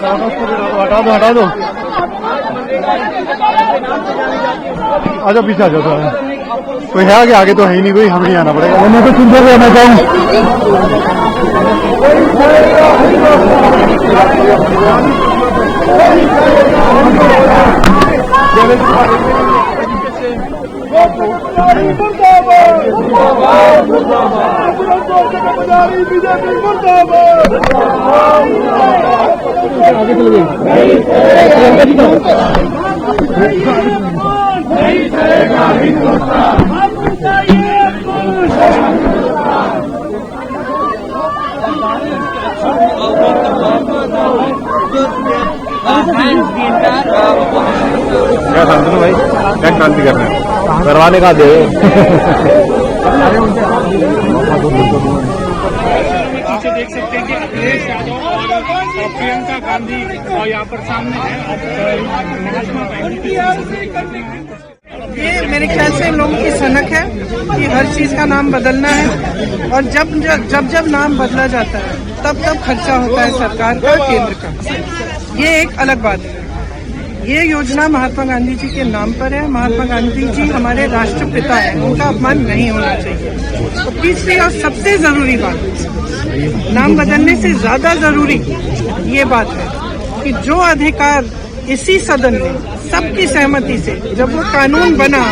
हटा दो। आजा पीछे आ जाता है, कोई है आगे? आगे तो है ही नहीं कोई, हमें ही आना पड़ेगा। मैं तो सुनते हुए आना चाहूँ। आगे चल गई। क्या शांतनु भाई, क्या क्रांति कर रहे हैं? करवाने का दे। पीछे देख सकते हैं कि अखिलेश यादव और प्रियंका गांधी और यहाँ पर सामने है महात्मा गांधी की। ये मेरे ख्याल से इन लोगों की सनक है कि हर चीज का नाम बदलना है, और जब नाम बदला जाता है तब खर्चा होता है सरकार का, केंद्र का। ये एक अलग बात है। ये योजना महात्मा गांधी जी के नाम पर है। महात्मा गांधी जी हमारे राष्ट्रपिता हैं, उनका अपमान नहीं होना चाहिए। तो तीसरी और सबसे जरूरी बात, नाम बदलने से ज्यादा जरूरी ये बात है कि जो अधिकार इसी सदन में सबकी सहमति से जब वो कानून बना,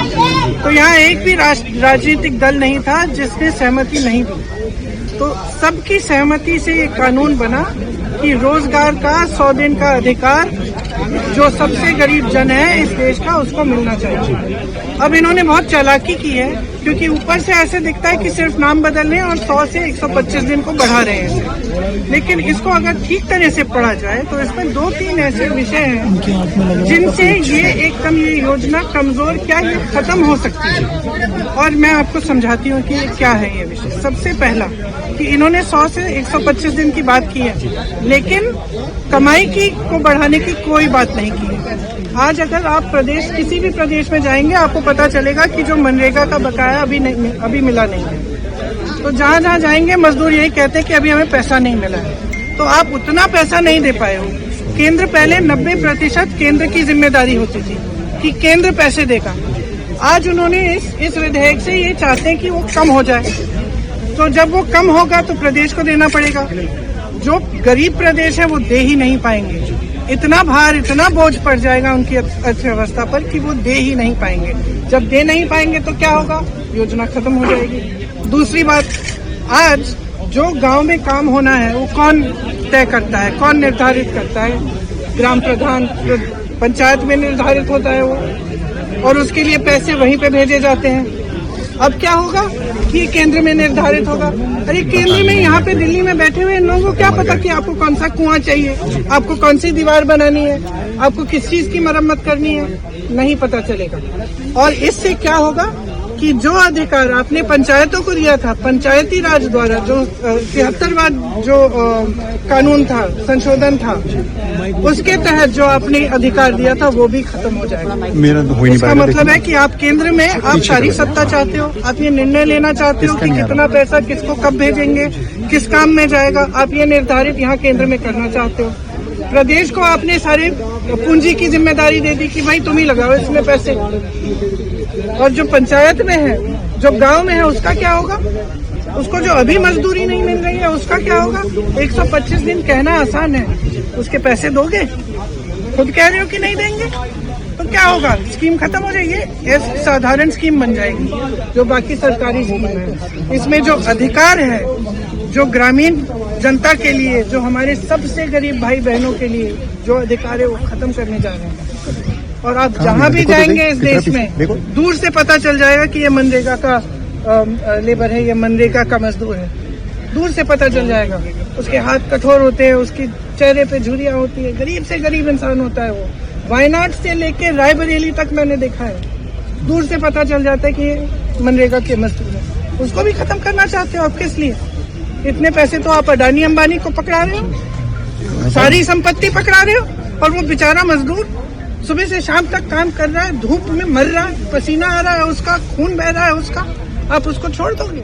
तो यहाँ एक भी राजनीतिक दल नहीं था जिसने सहमति नहीं दी। तो सबकी सहमति से ये कानून बना कि रोजगार का 100 दिन का अधिकार जो सबसे गरीब जन है इस देश का, उसको मिलना चाहिए। अब इन्होंने बहुत चालाकी की है, क्योंकि ऊपर से ऐसे दिखता है कि सिर्फ नाम बदलने और 100 से 125 दिन को बढ़ा रहे हैं, लेकिन इसको अगर ठीक तरह से पढ़ा जाए तो इसमें 2-3 ऐसे विषय हैं जिनसे ये योजना कमजोर क्या ये खत्म हो सकती है। और मैं आपको समझाती हूँ कि ये क्या है ये विषय। सबसे पहला कि इन्होंने 100 से 125 दिन की बात की है, लेकिन कमाई को बढ़ाने की कोई बात नहीं की है। आज अगर आप किसी भी प्रदेश में जाएंगे, आपको पता चलेगा कि जो मनरेगा का बकाया अभी मिला नहीं है। तो जहाँ जाएंगे मजदूर यही कहते हैं कि अभी हमें पैसा नहीं मिला है। तो आप उतना पैसा नहीं दे पाए हो। केंद्र पहले 90% केंद्र की जिम्मेदारी होती थी कि केंद्र पैसे देगा। आज उन्होंने इस विधेयक से ये चाहते हैं कि वो कम हो जाए। तो जब वो कम होगा तो प्रदेश को देना पड़ेगा। जो गरीब प्रदेश है वो दे ही नहीं पाएंगे। इतना भार, इतना बोझ पड़ जाएगा उनकी अर्थव्यवस्था पर कि वो दे ही नहीं पाएंगे। जब दे नहीं पाएंगे तो क्या होगा? योजना खत्म हो जाएगी। दूसरी बात, आज जो गांव में काम होना है वो कौन तय करता है, कौन निर्धारित करता है? ग्राम प्रधान, पंचायत में निर्धारित होता है वो, और उसके लिए पैसे वहीं पे भेजे जाते हैं। अब क्या होगा कि केंद्र में निर्धारित होगा। अरे केंद्र में यहाँ पे दिल्ली में बैठे हुए इन लोगों को क्या पता कि आपको कौन सा कुआं चाहिए, आपको कौन सी दीवार बनानी है, आपको किस चीज की मरम्मत करनी है, नहीं पता चलेगा। और इससे क्या होगा कि जो अधिकार आपने पंचायतों को दिया था, पंचायती राज द्वारा जो 73वां जो कानून था, संशोधन था, उसके तहत जो आपने अधिकार दिया था वो भी खत्म हो जाएगा। इसका मतलब है कि आप केंद्र में आप सारी सत्ता चाहते हो, आप ये निर्णय लेना चाहते हो कि कितना पैसा किसको कब भेजेंगे, किस काम में जाएगा, आप ये निर्धारित यहाँ केंद्र में करना चाहते हो। प्रदेश को आपने सारे पूंजी की जिम्मेदारी दे दी कि भाई तुम ही लगाओ इसमें पैसे। और जो पंचायत में है, जो गांव में है, उसका क्या होगा? उसको जो अभी मजदूरी नहीं मिल रही है उसका क्या होगा? 125 दिन कहना आसान है, उसके पैसे दोगे? खुद कह रहे हो कि नहीं देंगे, तो क्या होगा? स्कीम खत्म हो जाएगी, एक साधारण स्कीम बन जाएगी जो बाकी सरकारी स्कीम है। इसमें जो अधिकार है, जो ग्रामीण जनता के लिए, जो हमारे सबसे गरीब भाई बहनों के लिए जो अधिकार है वो खत्म करने जा रहे हैं। और आप जहाँ भी जाएंगे इस देश में, दूर से पता चल जाएगा कि ये मनरेगा का लेबर है, ये मनरेगा का मजदूर है। दूर से पता चल जाएगा। उसके हाथ कठोर होते हैं, उसके चेहरे पे झुर्रियां होती है, गरीब से गरीब इंसान होता है वो। वायनाड से लेके रायबरेली तक मैंने देखा है, दूर से पता चल जाता है कि ये मनरेगा के मजदूर है। उसको भी खत्म करना चाहते हो आप? किस लिए? इतने पैसे तो आप अडानी अंबानी को पकड़ा रहे हो, सारी संपत्ति पकड़ा रहे हो, और वो बेचारा मजदूर सुबह से शाम तक काम कर रहा है, धूप में मर रहा है, पसीना आ रहा है उसका, खून बह रहा है उसका, आप उसको छोड़ दोगे?